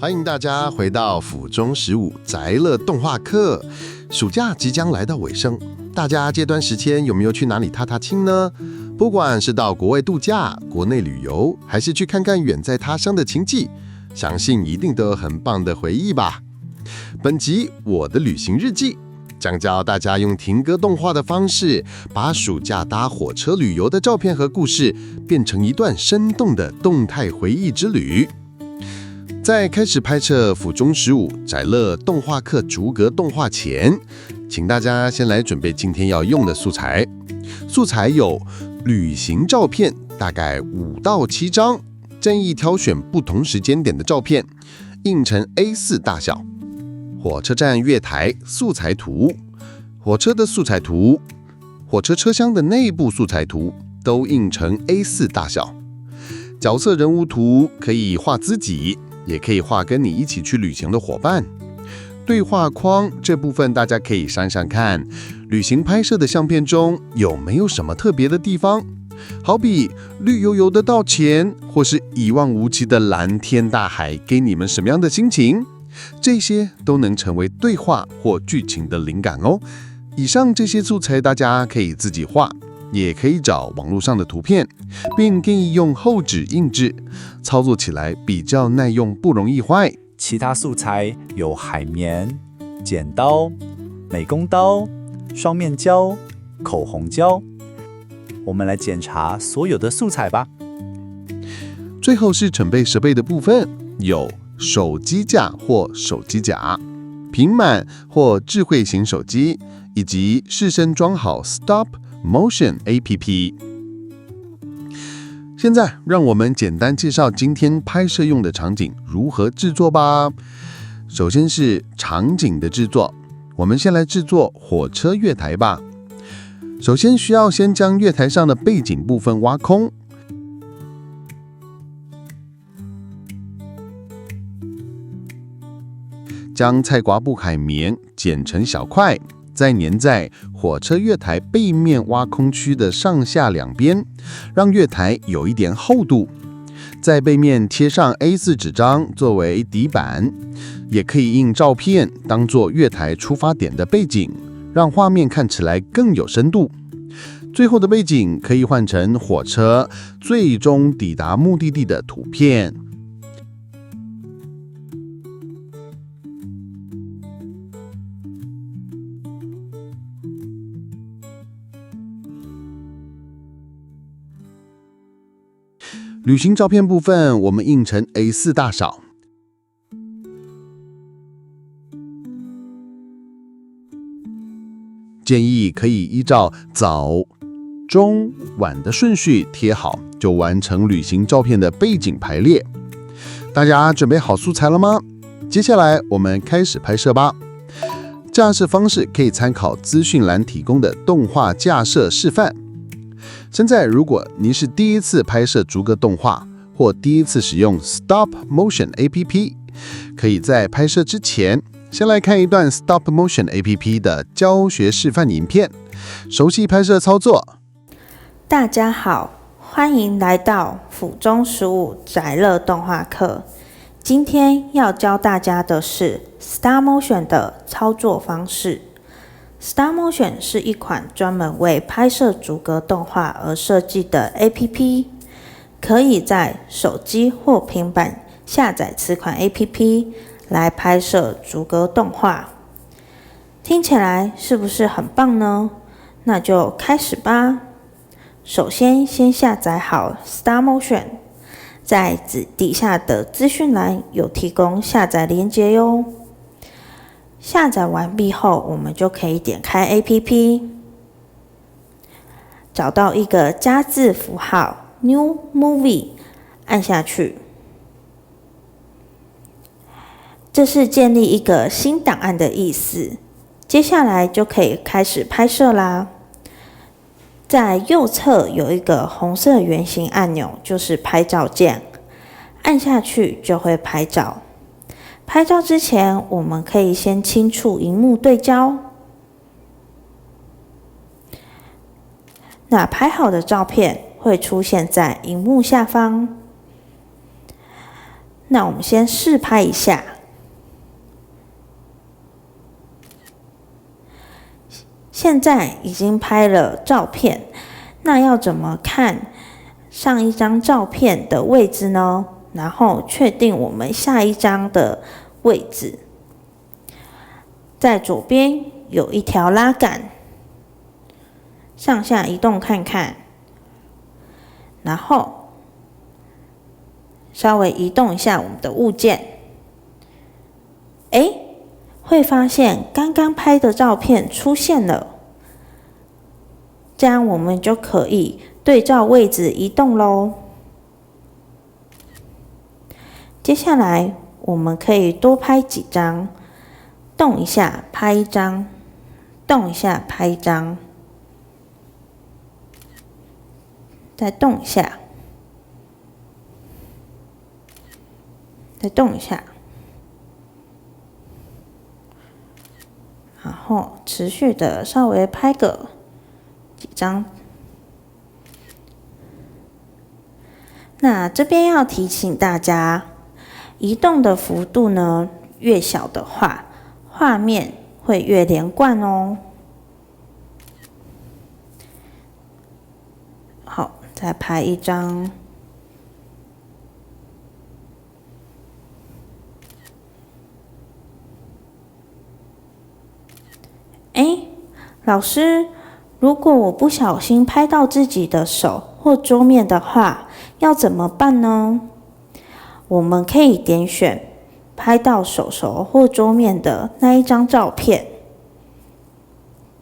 欢迎大家回到府中15宅乐动画课。暑假即将来到尾声，大家这段时间有没有去哪里踏踏青呢？不管是到国外度假、国内旅游，还是去看看远在他乡的亲戚，相信一定都有很棒的回忆吧。本集我的旅行日记将教大家用停格动画的方式，把暑假搭火车旅游的照片和故事变成一段生动的动态回忆之旅。在开始拍摄府中15宅乐动画课逐格动画前，请大家先来准备今天要用的素材。素材有旅行照片，大概5到7张，建议挑选不同时间点的照片，印成 A4 大小。火车站月台素材图、火车的素材图、火车车厢的内部素材图都印成 A4 大小。角色人物图可以画自己，也可以画跟你一起去旅行的伙伴。对话框这部分大家可以想想看，旅行拍摄的相片中有没有什么特别的地方？好比绿油油的稻田，或是一望无际的蓝天大海，给你们什么样的心情？这些都能成为对话或剧情的灵感哦。以上这些素材大家可以自己画，也可以找网络上的图片，并建议用厚纸印制，操作起来比较耐用，不容易坏。其他素材有海绵、剪刀、美工刀、双面胶、口红胶。我们来检查所有的素材吧。最后是准备设备的部分，有手机架或手机夹、平板或智慧型手机，以及事先装好 Stop Motion APP。 现在让我们简单介绍今天拍摄用的场景如何制作吧。首先是场景的制作，我们先来制作火车月台吧。首先需要先将月台上的背景部分挖空，将菜瓜布海绵剪成小块，再粘在火车月台背面挖空区的上下两边，让月台有一点厚度。在背面贴上 A4 纸张作为底板，也可以印照片当作月台出发点的背景，让画面看起来更有深度。最后的背景可以换成火车最终抵达目的地的图片。旅行照片部分我们印成 A4 大小，建议可以依照早、中、晚的顺序贴好，就完成旅行照片的背景排列。大家准备好素材了吗？接下来我们开始拍摄吧。架设方式可以参考资讯栏提供的动画架设示范。现在如果您是第一次拍摄逐格动画，或第一次使用 Stop Motion APP， 可以在拍摄之前先来看一段 Stop Motion APP 的教学示范影片，熟悉拍摄操作。大家好，欢迎来到府中15宅乐动画课。今天要教大家的是 Stop Motion 的操作方式。Stop Motion 是一款专门为拍摄逐格动画而设计的 APP， 可以在手机或平板下载此款 APP 来拍摄逐格动画。听起来是不是很棒呢？那就开始吧。首先下载好 Stop Motion， 在底下的资讯栏有提供下载连结哟。下载完毕后，我们就可以点开 APP， 找到一个加字符号 New Movie， 按下去。这是建立一个新档案的意思。接下来就可以开始拍摄啦。在右侧有一个红色圆形按钮，就是拍照键，按下去就会拍照。拍照之前，我们可以先轻触萤幕对焦。那拍好的照片会出现在萤幕下方。那我们先试拍一下。现在已经拍了照片，那要怎么看上一张照片的位置呢？然后确定我们下一张的位置。在左边有一条拉杆，上下移动看看，然后稍微移动一下我们的物件，会发现刚刚拍的照片出现了，这样我们就可以对照位置移动咯。接下来我们可以多拍几张，动一下拍一张，动一下拍一张，再动一下，再动一下，然后持续的稍微拍个几张。那这边要提醒大家，移动的幅度呢，越小的话，画面会越连贯哦。好，再拍一张。老师，如果我不小心拍到自己的手或桌面的话，要怎么办呢？我们可以点选拍到手或桌面的那一张照片，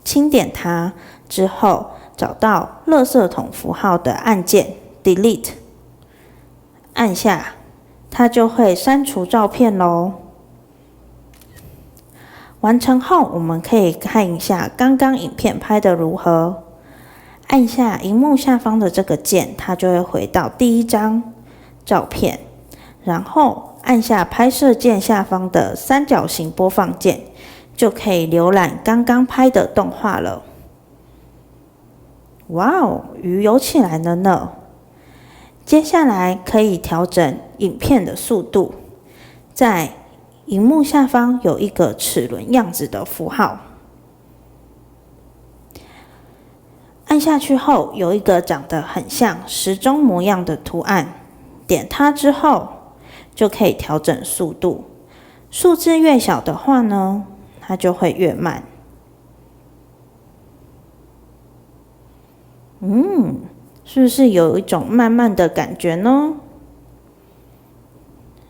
轻点它之后，找到垃圾桶符号的按键 Delete， 按下，它就会删除照片咯。完成后，我们可以看一下刚刚影片拍得如何。按下荧幕下方的这个键，它就会回到第一张照片。然后按下拍摄键下方的三角形播放键，就可以浏览刚刚拍的动画了。哇哦，鱼游起来了呢！接下来可以调整影片的速度，在荧幕下方有一个齿轮样子的符号，按下去后有一个长得很像时钟模样的图案，点它之后就可以调整速度，数字越小的话呢，它就会越慢。是不是有一种慢慢的感觉呢？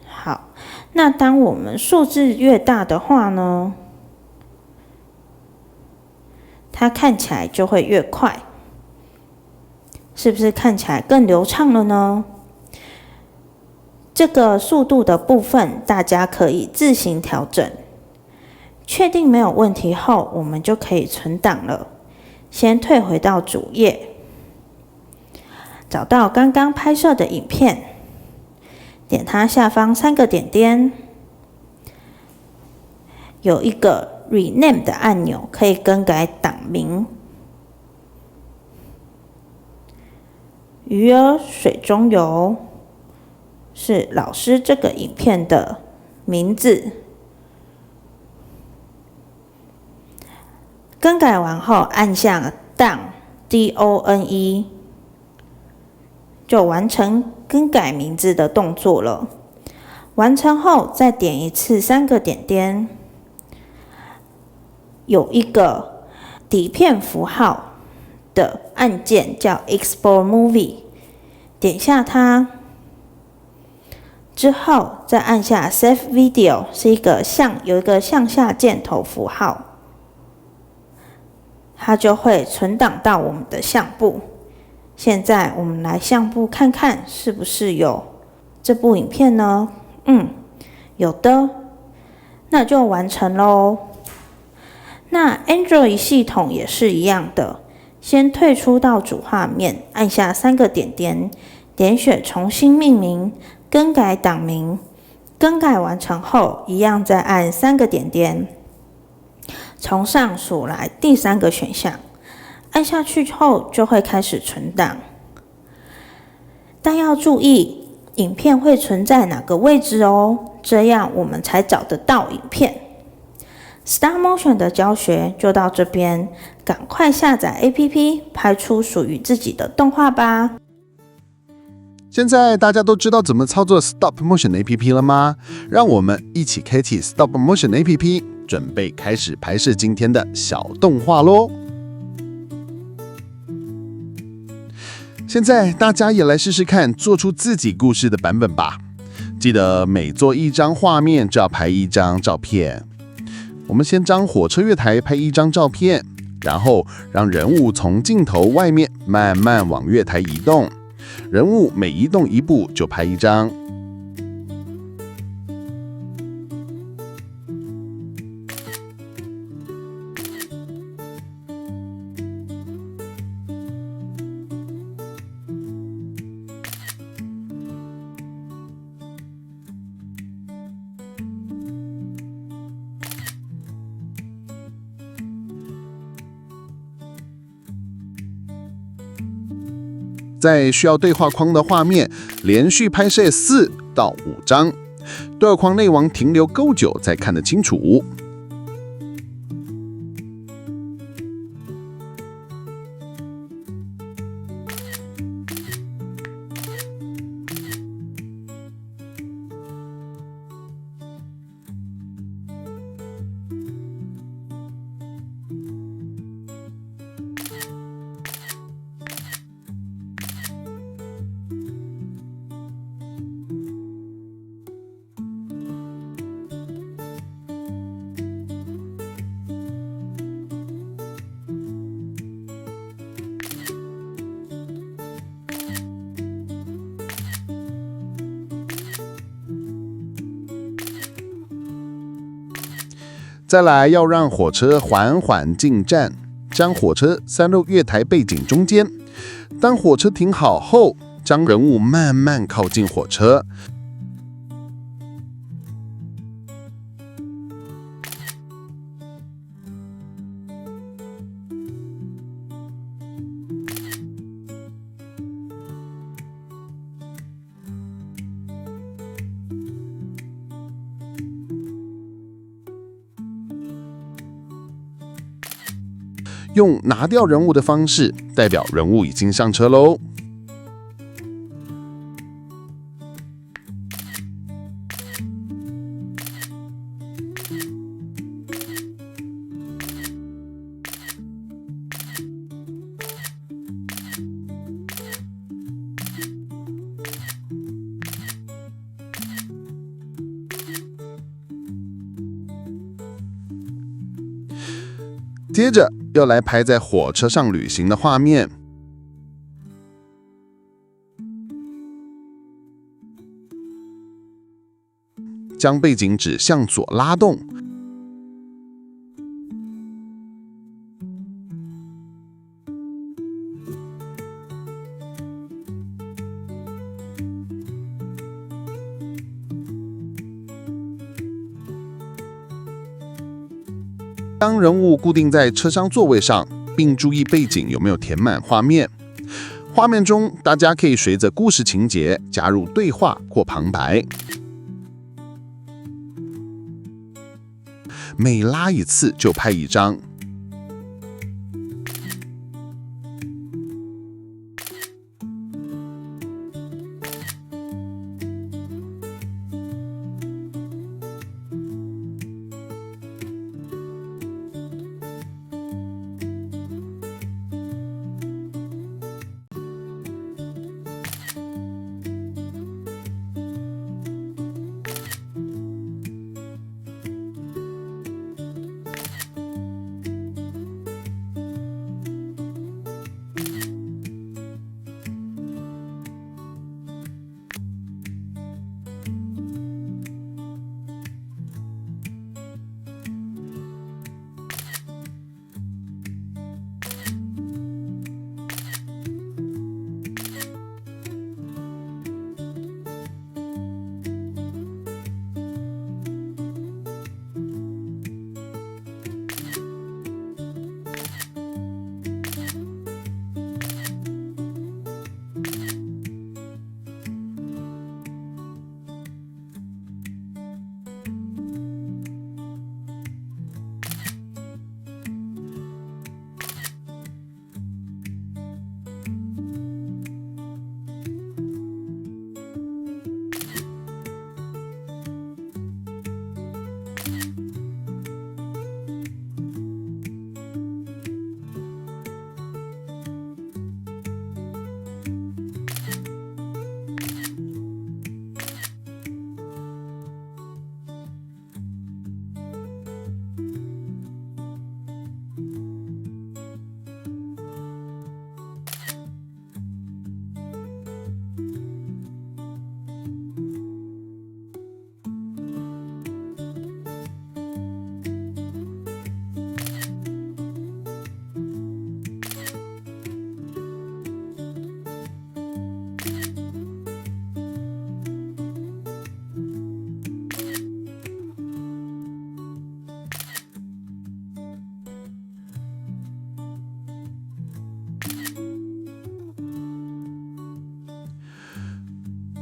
好，那当我们数字越大的话呢，它看起来就会越快，是不是看起来更流畅了呢？这个速度的部分，大家可以自行调整。确定没有问题后，我们就可以存档了。先退回到主页，找到刚刚拍摄的影片，点它下方三个点点，有一个 Rename 的按钮，可以更改档名。鱼儿水中游是老师这个影片的名字。更改完后，按下 Done D-O-N-E， 就完成更改名字的动作了。完成后，再点一次三个点点，有一个底片符号的按键叫 Export Movie， 点下它之后，再按下 Save Video， 是有一个向下箭头符号，它就会存档到我们的相簿。现在我们来相簿看看是不是有这部影片呢？有的，那就完成咯。那 Android 系统也是一样的，先退出到主画面，按下三个点点，点选重新命名，更改档名。更改完成后，一样再按三个点点，从上数来第三个选项，按下去后就会开始存档。但要注意，影片会存在哪个位置哦，这样我们才找得到影片。StarMotion 的教学就到这边，赶快下载 APP， 拍出属于自己的动画吧。现在大家都知道怎么操作 Stop Motion APP 了吗？让我们一起开启 Stop Motion APP， 准备开始拍摄今天的小动画咯。现在大家也来试试看，做出自己故事的版本吧。记得每做一张画面就要拍一张照片。我们先将火车月台拍一张照片，然后让人物从镜头外面慢慢往月台移动，人物每移动一步就拍一张。在需要对话框的画面，连续拍摄4到5张，对话框内网停留够久才看得清楚。再来要让火车缓缓进站，将火车塞入月台背景中间。当火车停好后，将人物慢慢靠近火车。用拿掉人物的方式，代表人物已经上车喽。接着要来拍在火车上旅行的画面，将背景纸向左拉动，当人物固定在车厢座位上，并注意背景有没有填满画面。画面中，大家可以随着故事情节加入对话或旁白。每拉一次就拍一张。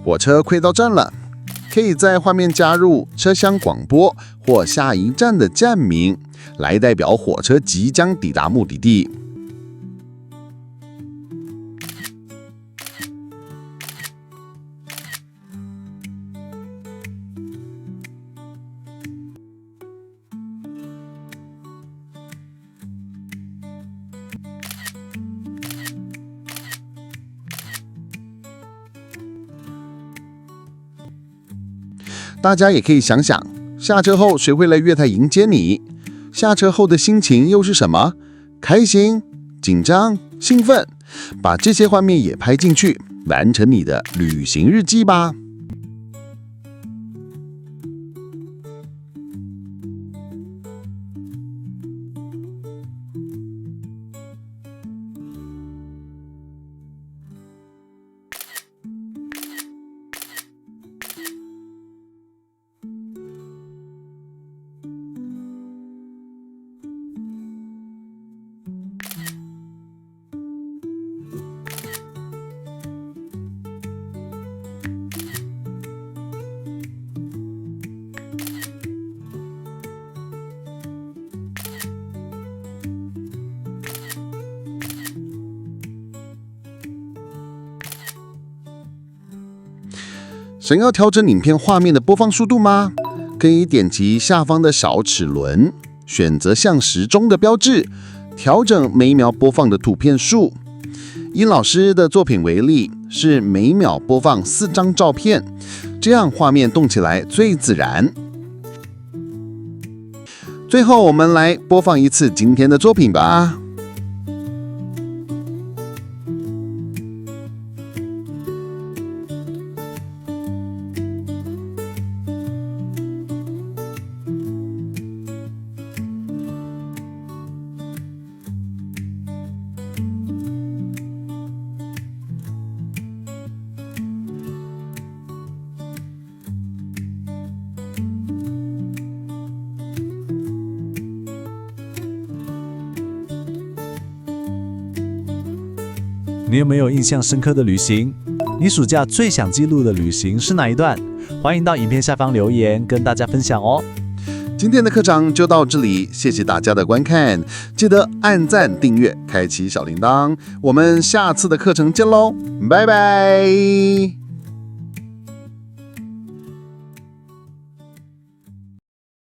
火车快到站了，可以在画面加入车厢广播或下一站的站名，来代表火车即将抵达目的地。大家也可以想想，下车后谁会来月台迎接你？下车后的心情又是什么？开心、紧张、兴奋？把这些画面也拍进去，完成你的旅行日记吧。想要调整影片画面的播放速度吗？可以点击下方的小齿轮，选择像时钟的标志，调整每秒播放的图片数。以老师的作品为例，是每秒播放4张照片，这样画面动起来最自然。最后，我们来播放一次今天的作品吧。你有没有印象深刻的旅行？你暑假最想记录的旅行是哪一段？欢迎到影片下方留言跟大家分享哦。今天的课程就到这里，谢谢大家的观看，记得按赞、订阅、开启小铃铛，我们下次的课程见喽，拜拜。